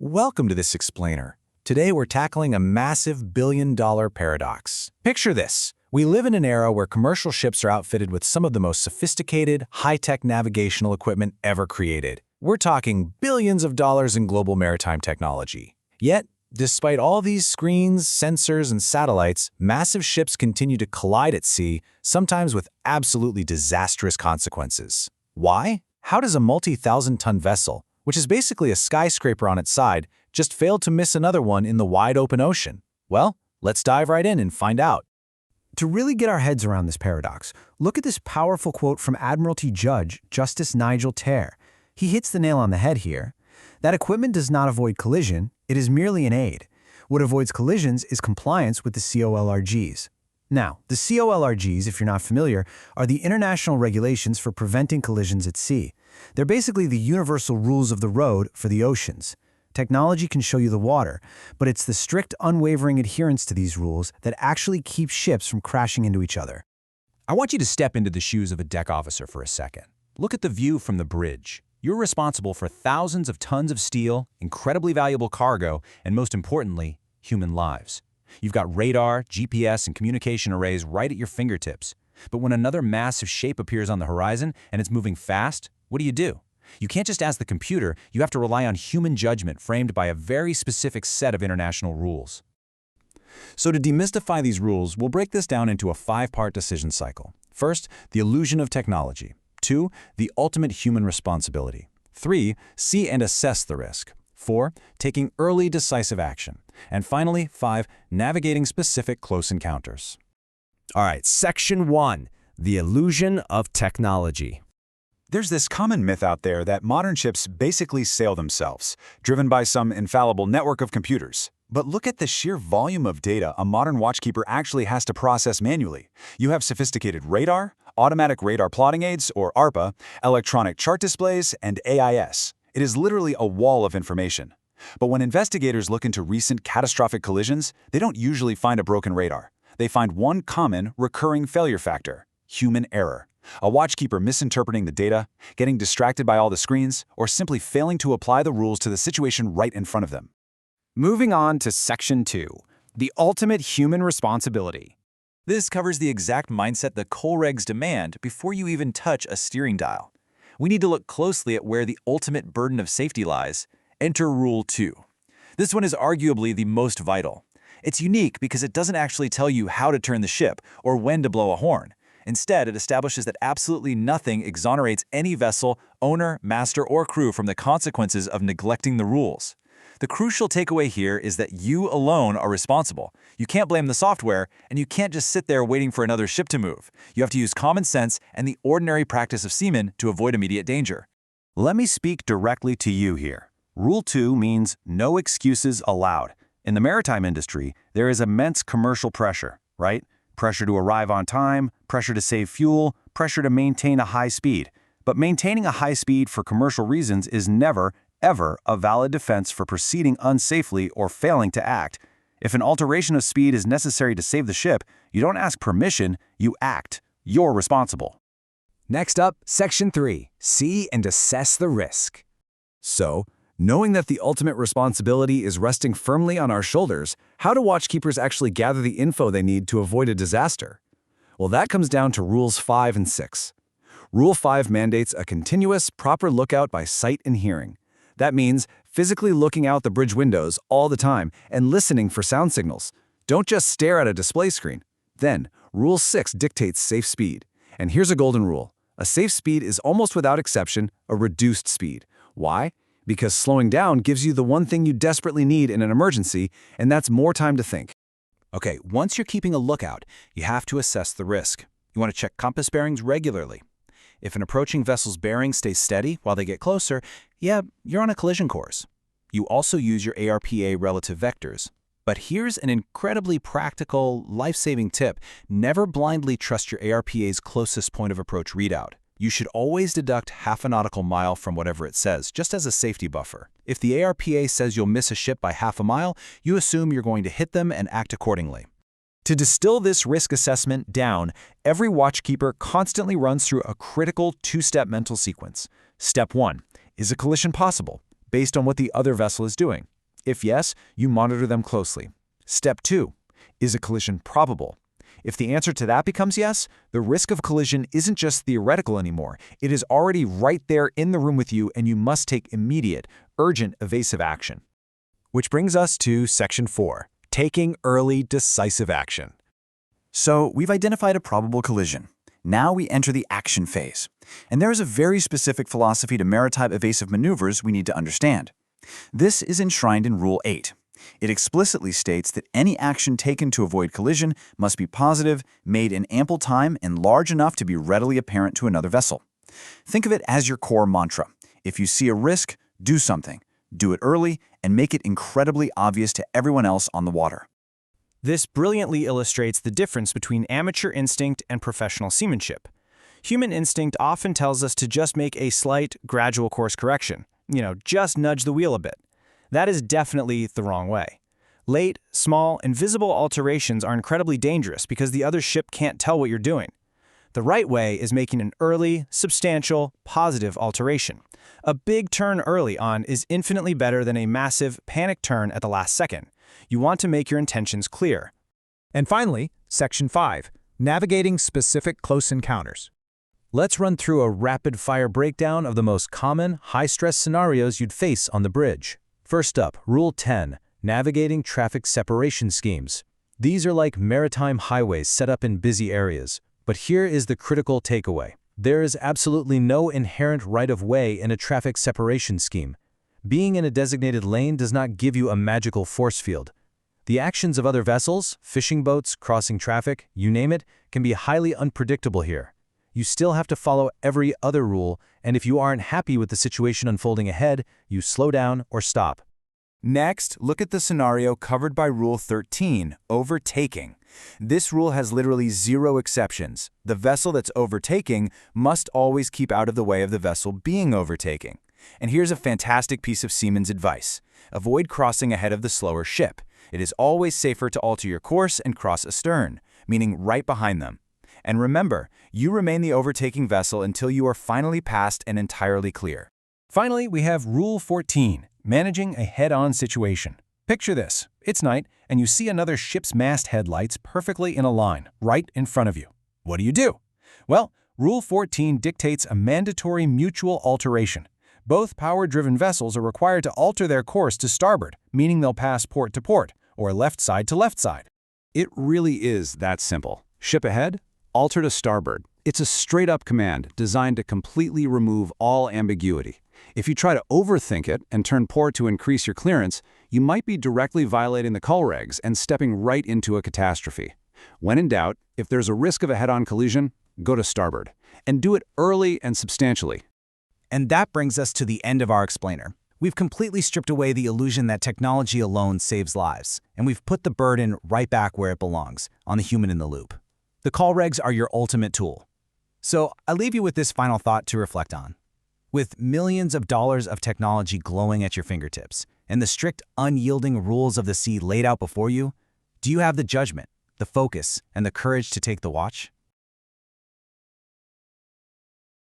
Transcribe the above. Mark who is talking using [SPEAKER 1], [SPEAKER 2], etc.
[SPEAKER 1] Welcome to this explainer. Today we're tackling a massive billion-dollar paradox. Picture this. We live in an era where commercial ships are outfitted with some of the most sophisticated, high-tech navigational equipment ever created. We're talking billions of dollars in global maritime technology. Yet, despite all these screens, sensors, and satellites, massive ships continue to collide at sea, sometimes with absolutely disastrous consequences. Why? How does a multi-thousand-ton vessel, which is basically a skyscraper on its side, just failed to miss another one in the wide open ocean? Well, let's dive right in and find out.
[SPEAKER 2] To really get our heads around this paradox, look at this powerful quote from Admiralty Judge Justice Nigel Tare. He hits the nail on the head here. That equipment does not avoid collision, it is merely an aid. What avoids collisions is compliance with the COLRGs. Now, the COLRGs, if you're not familiar, are the international regulations for preventing collisions at sea. They're basically the universal rules of the road for the oceans. Technology can show you the water, but it's the strict, unwavering adherence to these rules that actually keeps ships from crashing into each other.
[SPEAKER 3] I want you to step into the shoes of a deck officer for a second. Look at the view from the bridge. You're responsible for thousands of tons of steel, incredibly valuable cargo, and most importantly, human lives. You've got radar, GPS, and communication arrays right at your fingertips. But when another massive shape appears on the horizon and it's moving fast, what do? You can't just ask the computer, you have to rely on human judgment framed by a very specific set of international rules. So to demystify these rules, we'll break this down into a 5-part decision cycle. First, the illusion of technology. 2, the ultimate human responsibility. 3, see and assess the risk. 4, taking early decisive action. And finally, 5, navigating specific close encounters.
[SPEAKER 4] All right, Section 1, the illusion of technology.
[SPEAKER 5] There's this common myth out there that modern ships basically sail themselves, driven by some infallible network of computers. But look at the sheer volume of data a modern watchkeeper actually has to process manually. You have sophisticated radar, automatic radar plotting aids, or ARPA, electronic chart displays, and AIS. It is literally a wall of information. But when investigators look into recent catastrophic collisions, they don't usually find a broken radar. They find one common, recurring failure factor: human error. A watchkeeper misinterpreting the data, getting distracted by all the screens, or simply failing to apply the rules to the situation right in front of them.
[SPEAKER 2] Moving on to Section 2, the ultimate human responsibility.
[SPEAKER 1] This covers the exact mindset the COLREGs demand before you even touch a steering dial. We need to look closely at where the ultimate burden of safety lies. Enter Rule 2. This one is arguably the most vital. It's unique because it doesn't actually tell you how to turn the ship or when to blow a horn. Instead, it establishes that absolutely nothing exonerates any vessel, owner, master, or crew from the consequences of neglecting the rules. The crucial takeaway here is that you alone are responsible. You can't blame the software, and you can't just sit there waiting for another ship to move. You have to use common sense and the ordinary practice of seamen to avoid immediate danger.
[SPEAKER 5] Let me speak directly to you here. Rule 2 means no excuses allowed. In the maritime industry, there is immense commercial pressure, right? Pressure to arrive on time, pressure to save fuel, pressure to maintain a high speed. But maintaining a high speed for commercial reasons is never, ever a valid defense for proceeding unsafely or failing to act. If an alteration of speed is necessary to save the ship, you don't ask permission, you act. You're responsible.
[SPEAKER 4] Next up, Section 3, see and assess the risk. So, knowing that the ultimate responsibility is resting firmly on our shoulders, how do watchkeepers actually gather the info they need to avoid a disaster? Well, that comes down to Rules 5 and 6. Rule 5 mandates a continuous, proper lookout by sight and hearing. That means physically looking out the bridge windows all the time and listening for sound signals. Don't just stare at a display screen. Then, Rule 6 dictates safe speed. And here's a golden rule. A safe speed is almost without exception a reduced speed. Why? Because slowing down gives you the one thing you desperately need in an emergency, and that's more time to think.
[SPEAKER 3] Okay, once you're keeping a lookout, you have to assess the risk. You want to check compass bearings regularly. If an approaching vessel's bearing stays steady while they get closer, yeah, you're on a collision course. You also use your ARPA relative vectors. But here's an incredibly practical, life-saving tip. Never blindly trust your ARPA's closest point of approach readout. You should always deduct half a nautical mile from whatever it says, just as a safety buffer. If the ARPA says you'll miss a ship by half a mile, you assume you're going to hit them and act accordingly. To distill this risk assessment down, every watchkeeper constantly runs through a critical 2-step mental sequence. Step 1, is a collision possible, based on what the other vessel is doing?
[SPEAKER 1] If yes, you monitor them closely. Step 2. Is a collision probable? If the answer to that becomes yes, the risk of collision isn't just theoretical anymore. It is already right there in the room with you, and you must take immediate, urgent, evasive action. Which brings us to Section 4, taking early, decisive action. So we've identified a probable collision. Now we enter the action phase. And there is a very specific philosophy to maritime evasive maneuvers we need to understand. This is enshrined in Rule 8. It explicitly states that any action taken to avoid collision must be positive, made in ample time, and large enough to be readily apparent to another vessel. Think of it as your core mantra. If you see a risk, do something. Do it early, and make it incredibly obvious to everyone else on the water.
[SPEAKER 6] This brilliantly illustrates the difference between amateur instinct and professional seamanship. Human instinct often tells us to just make a slight, gradual course correction. Just nudge the wheel a bit. That is definitely the wrong way. Late, small, and visible alterations are incredibly dangerous because the other ship can't tell what you're doing. The right way is making an early, substantial, positive alteration. A big turn early on is infinitely better than a massive, panic turn at the last second. You want to make your intentions clear.
[SPEAKER 3] And finally, Section 5, navigating specific close encounters. Let's run through a rapid-fire breakdown of the most common, high-stress scenarios you'd face on the bridge. First up, Rule 10, navigating traffic separation schemes. These are like maritime highways set up in busy areas. But here is the critical takeaway. There is absolutely no inherent right-of-way in a traffic separation scheme. Being in a designated lane does not give you a magical force field. The actions of other vessels, fishing boats, crossing traffic, you name it, can be highly unpredictable here. You still have to follow every other rule, and if you aren't happy with the situation unfolding ahead, you slow down or stop.
[SPEAKER 1] Next, look at the scenario covered by Rule 13, overtaking. This rule has literally 0 exceptions. The vessel that's overtaking must always keep out of the way of the vessel being overtaking. And here's a fantastic piece of seaman's advice. Avoid crossing ahead of the slower ship. It is always safer to alter your course and cross astern, meaning right behind them. And remember, you remain the overtaking vessel until you are finally passed and entirely clear.
[SPEAKER 6] Finally, we have Rule 14, managing a head-on situation. Picture this. It's night, and you see another ship's mast headlights perfectly in a line, right in front of you. What do? Well, Rule 14 dictates a mandatory mutual alteration. Both power-driven vessels are required to alter their course to starboard, meaning they'll pass port to port, or left side to left side.
[SPEAKER 5] It really is that simple. Ship ahead, alter to starboard. It's a straight-up command designed to completely remove all ambiguity. If you try to overthink it and turn port to increase your clearance, you might be directly violating the COLREGs and stepping right into a catastrophe. When in doubt, if there's a risk of a head-on collision, go to starboard. And do it early and substantially.
[SPEAKER 2] And that brings us to the end of our explainer. We've completely stripped away the illusion that technology alone saves lives, and we've put the burden right back where it belongs, on the human in the loop. The COLREGs are your ultimate tool. So I leave you with this final thought to reflect on. With millions of dollars of technology glowing at your fingertips, and the strict, unyielding rules of the sea laid out before you, do you have the judgment, the focus, and the courage to take the watch?